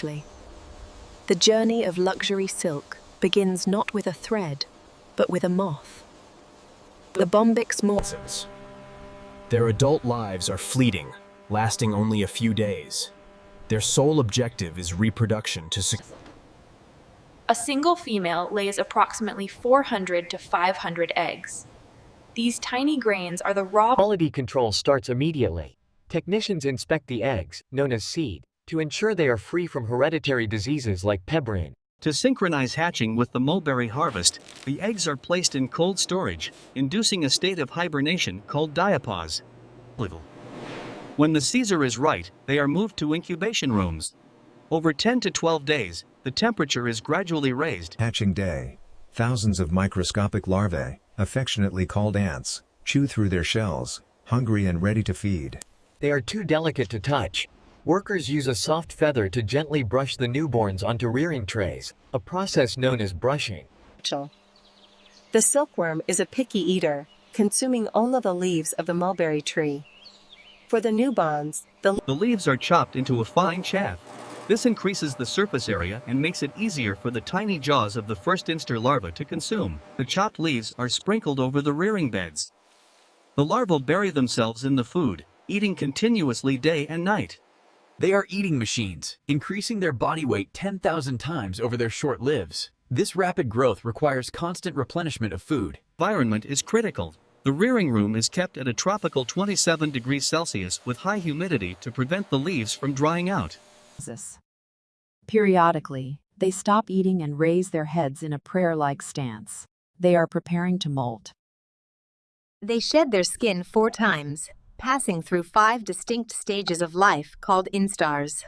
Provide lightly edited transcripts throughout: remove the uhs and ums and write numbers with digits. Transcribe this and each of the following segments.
The journey of luxury silk begins not with a thread, but with a moth. The bombyx moths. Their adult lives are fleeting, lasting only a few days. Their sole objective is reproduction to A single female lays approximately 400 to 500 eggs. These tiny grains are the raw. Quality control starts immediately. Technicians inspect the eggs, known as seed, to ensure they are free from hereditary diseases like pebrine. To synchronize hatching with the mulberry harvest, the eggs are placed in cold storage, inducing a state of hibernation called diapause. When the Caesar is right, they are moved to incubation rooms. Over 10 to 12 days, the temperature is gradually raised. Hatching day. Thousands of microscopic larvae, affectionately called ants, chew through their shells, hungry and ready to feed. They are too delicate to touch. Workers use a soft feather to gently brush the newborns onto rearing trays, a process known as brushing. The silkworm is a picky eater, consuming only the leaves of the mulberry tree. For the newborns, The leaves are chopped into a fine chaff. This increases the surface area and makes it easier for the tiny jaws of the first instar larva to consume. The chopped leaves are sprinkled over the rearing beds. The larvae bury themselves in the food, eating continuously day and night. They are eating machines, increasing their body weight 10,000 times over their short lives. This rapid growth requires constant replenishment of food. Environment is critical. The rearing room is kept at a tropical 27 degrees Celsius with high humidity to prevent the leaves from drying out. Periodically, they stop eating and raise their heads in a prayer-like stance. They are preparing to molt. They shed their skin 4 times, passing through 5 distinct stages of life called instars.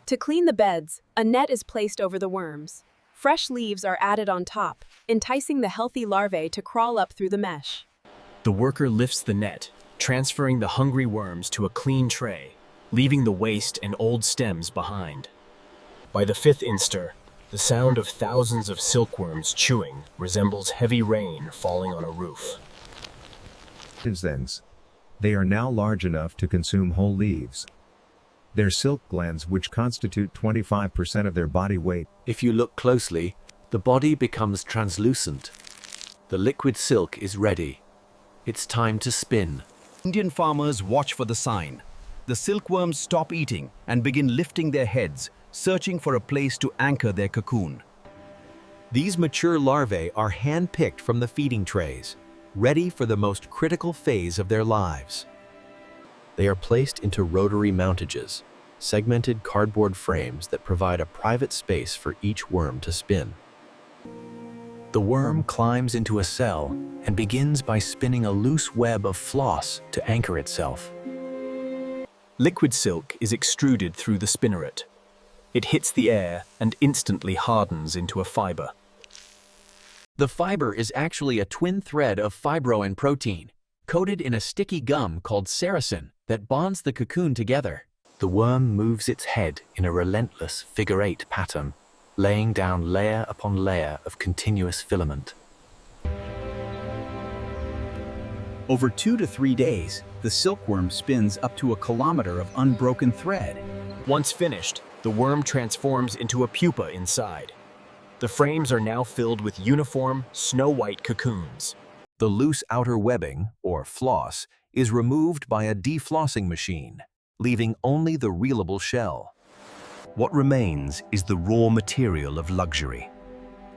To clean the beds, a net is placed over the worms. Fresh leaves are added on top, enticing the healthy larvae to crawl up through the mesh. The worker lifts the net, transferring the hungry worms to a clean tray, leaving the waste and old stems behind. By the 5th instar, the sound of thousands of silkworms chewing resembles heavy rain falling on a roof. They are now large enough to consume whole leaves. Their silk glands, which constitute 25% of their body weight. If you look closely, the body becomes translucent. The liquid silk is ready. It's time to spin. Indian farmers watch for the sign. The silkworms stop eating and begin lifting their heads, searching for a place to anchor their cocoon. These mature larvae are hand-picked from the feeding trays, ready for the most critical phase of their lives. They are placed into rotary mountages, segmented cardboard frames that provide a private space for each worm to spin. The worm climbs into a cell and begins by spinning a loose web of floss to anchor itself. Liquid silk is extruded through the spinneret. It hits the air and instantly hardens into a fiber. The fiber is actually a twin thread of fibrin protein, coated in a sticky gum called sericin that bonds the cocoon together. The worm moves its head in a relentless figure-8 pattern, laying down layer upon layer of continuous filament. Over 2 to 3 days, the silkworm spins up to a kilometer of unbroken thread. Once finished, the worm transforms into a pupa inside. The frames are now filled with uniform, snow-white cocoons. The loose outer webbing, or floss, is removed by a deflossing machine, leaving only the reelable shell. What remains is the raw material of luxury,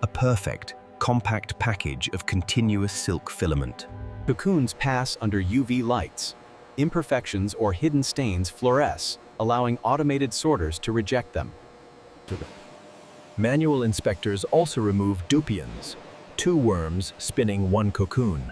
a perfect, compact package of continuous silk filament. Cocoons pass under UV lights. Imperfections or hidden stains fluoresce, allowing automated sorters to reject them. Manual inspectors also remove dupions, 2 worms spinning 1 cocoon.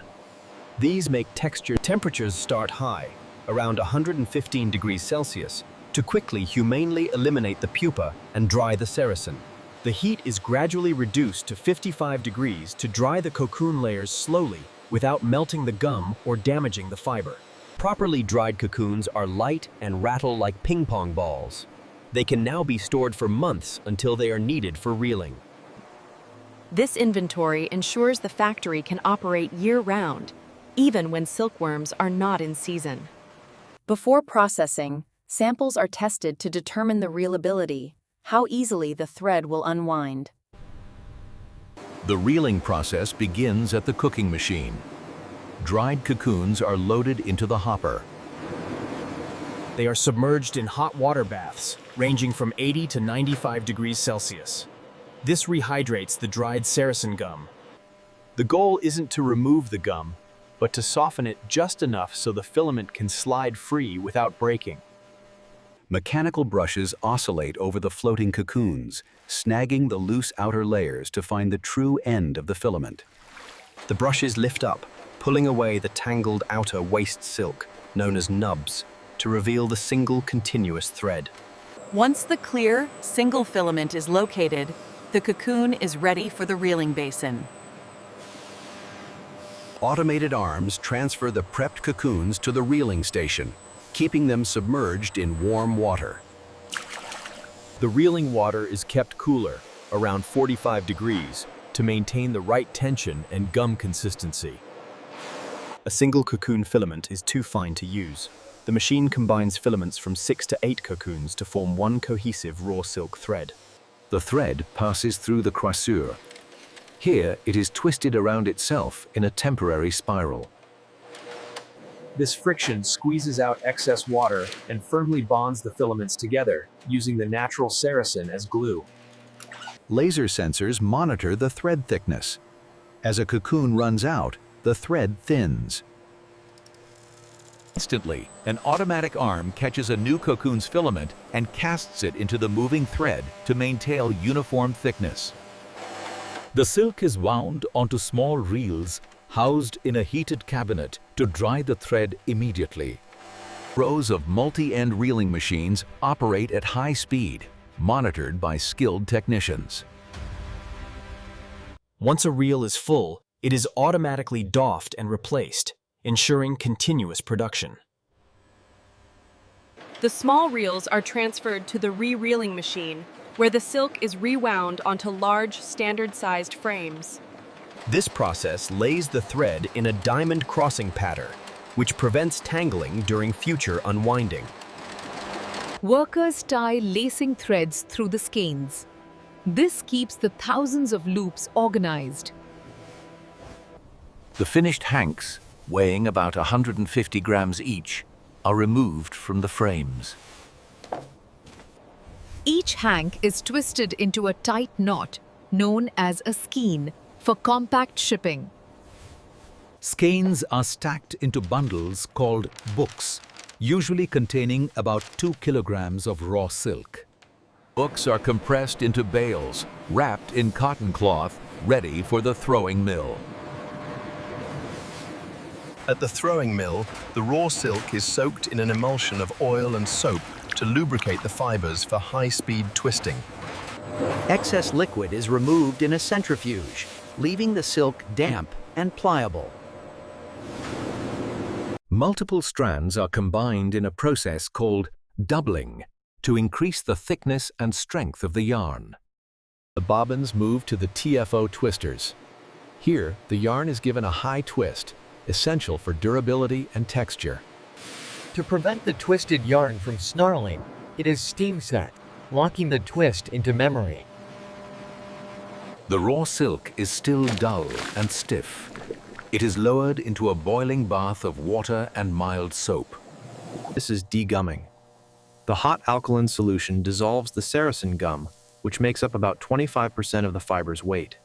These make temperatures start high, around 115 degrees Celsius, to quickly humanely eliminate the pupa and dry the sericin. The heat is gradually reduced to 55 degrees to dry the cocoon layers slowly without melting the gum or damaging the fiber. Properly dried cocoons are light and rattle like ping-pong balls. They can now be stored for months until they are needed for reeling. This inventory ensures the factory can operate year-round, even when silkworms are not in season. Before processing, Samples are tested to determine the reelability, how easily the thread will unwind. The reeling process begins at the cooking machine. Dried cocoons are loaded into the hopper. They are submerged in hot water baths, ranging from 80 to 95 degrees Celsius. This rehydrates the dried sericin gum. The goal isn't to remove the gum, but to soften it just enough so the filament can slide free without breaking. Mechanical brushes oscillate over the floating cocoons, snagging the loose outer layers to find the true end of the filament. The brushes lift up, pulling away the tangled outer waste silk, known as nubs, to reveal the single continuous thread. Once the clear, single filament is located, the cocoon is ready for the reeling basin. Automated arms transfer the prepped cocoons to the reeling station, keeping them submerged in warm water. The reeling water is kept cooler, around 45 degrees, to maintain the right tension and gum consistency. A single cocoon filament is too fine to use. The machine combines filaments from 6 to 8 cocoons to form one cohesive raw silk thread. The thread passes through the coiffure. Here, it is twisted around itself in a temporary spiral. This friction squeezes out excess water and firmly bonds the filaments together, using the natural sericin as glue. Laser sensors monitor the thread thickness. As a cocoon runs out, the thread thins. Instantly, an automatic arm catches a new cocoon's filament and casts it into the moving thread to maintain uniform thickness. The silk is wound onto small reels housed in a heated cabinet to dry the thread immediately. Rows of multi-end reeling machines operate at high speed, monitored by skilled technicians. Once a reel is full, it is automatically doffed and replaced, ensuring continuous production. The small reels are transferred to the re-reeling machine, where the silk is rewound onto large, standard-sized frames. This process lays the thread in a diamond crossing pattern, which prevents tangling during future unwinding. Workers tie lacing threads through the skeins. This keeps the thousands of loops organized. The finished hanks, weighing about 150 grams each, are removed from the frames. Each hank is twisted into a tight knot, known as a skein, for compact shipping. Skeins are stacked into bundles called books, usually containing about 2 kilograms of raw silk. Books are compressed into bales, wrapped in cotton cloth, ready for the throwing mill. At the throwing mill, the raw silk is soaked in an emulsion of oil and soap to lubricate the fibers for high-speed twisting. Excess liquid is removed in a centrifuge, leaving the silk damp and pliable. Multiple strands are combined in a process called doubling to increase the thickness and strength of the yarn. The bobbins move to the TFO twisters. Here, the yarn is given a high twist, essential for durability and texture. To prevent the twisted yarn from snarling, it is steam set, locking the twist into memory. The raw silk is still dull and stiff. It is lowered into a boiling bath of water and mild soap. This is degumming. The hot alkaline solution dissolves the sericin gum, which makes up about 25% of the fiber's weight.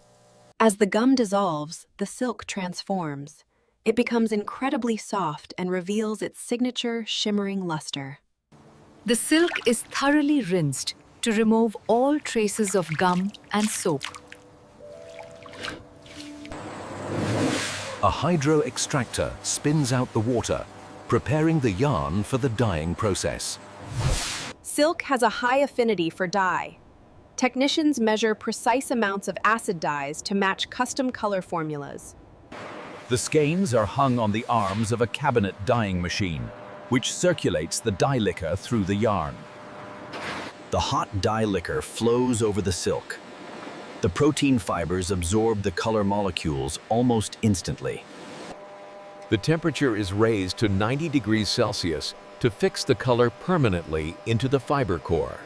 As the gum dissolves, the silk transforms. It becomes incredibly soft and reveals its signature shimmering luster. The silk is thoroughly rinsed to remove all traces of gum and soap. A hydro extractor spins out the water, preparing the yarn for the dyeing process. Silk has a high affinity for dye. Technicians measure precise amounts of acid dyes to match custom color formulas. The skeins are hung on the arms of a cabinet dyeing machine, which circulates the dye liquor through the yarn. The hot dye liquor flows over the silk. The protein fibers absorb the color molecules almost instantly. The temperature is raised to 90 degrees Celsius to fix the color permanently into the fiber core.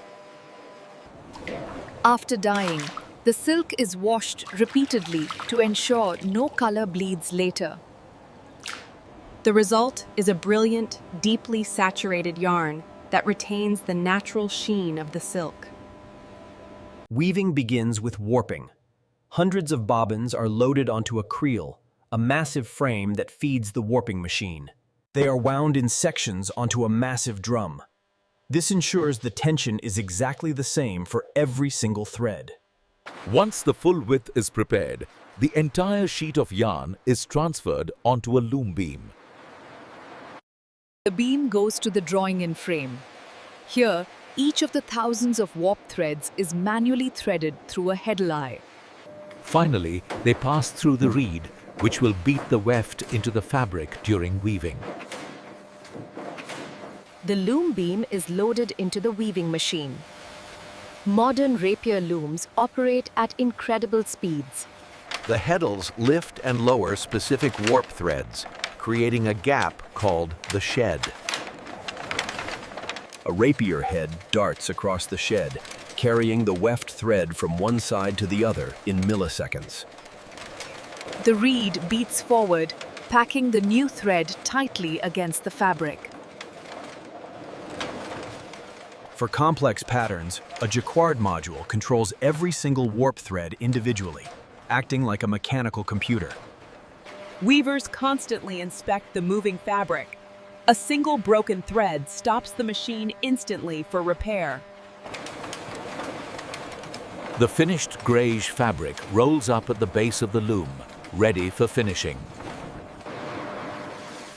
After dyeing, the silk is washed repeatedly to ensure no color bleeds later. The result is a brilliant, deeply saturated yarn that retains the natural sheen of the silk. Weaving begins with warping. Hundreds of bobbins are loaded onto a creel, a massive frame that feeds the warping machine. They are wound in sections onto a massive drum. This ensures the tension is exactly the same for every single thread. Once the full width is prepared, the entire sheet of yarn is transferred onto a loom beam. The beam goes to the drawing-in frame. Here, each of the thousands of warp threads is manually threaded through a heddle eye. Finally, they pass through the reed, which will beat the weft into the fabric during weaving. The loom beam is loaded into the weaving machine. Modern rapier looms operate at incredible speeds. The heddles lift and lower specific warp threads, creating a gap called the shed. A rapier head darts across the shed, carrying the weft thread from one side to the other in milliseconds. The reed beats forward, packing the new thread tightly against the fabric. For complex patterns, a jacquard module controls every single warp thread individually, acting like a mechanical computer. Weavers constantly inspect the moving fabric. A single broken thread stops the machine instantly for repair. The finished grayish fabric rolls up at the base of the loom, ready for finishing.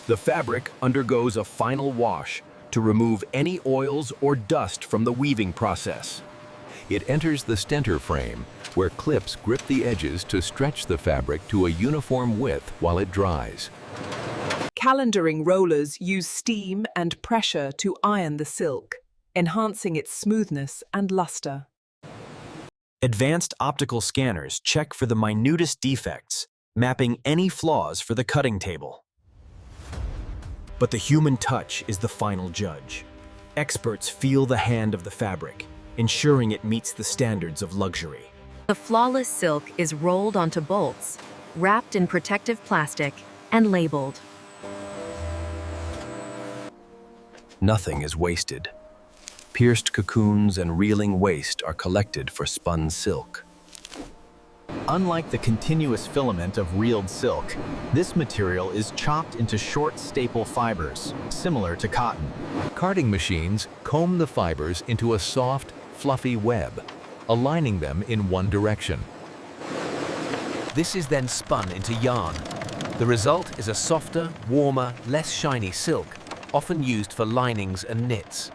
The fabric undergoes a final wash to remove any oils or dust from the weaving process. It enters the stenter frame, where clips grip the edges to stretch the fabric to a uniform width while it dries. Calendaring rollers use steam and pressure to iron the silk, enhancing its smoothness and luster. Advanced optical scanners check for the minutest defects, mapping any flaws for the cutting table. But the human touch is the final judge. Experts feel the hand of the fabric, ensuring it meets the standards of luxury. The flawless silk is rolled onto bolts, wrapped in protective plastic, and labeled. Nothing is wasted. Pierced cocoons and reeling waste are collected for spun silk. Unlike the continuous filament of reeled silk, this material is chopped into short staple fibers, similar to cotton. Carding machines comb the fibers into a soft, fluffy web, aligning them in one direction. This is then spun into yarn. The result is a softer, warmer, less shiny silk, often used for linings and knits.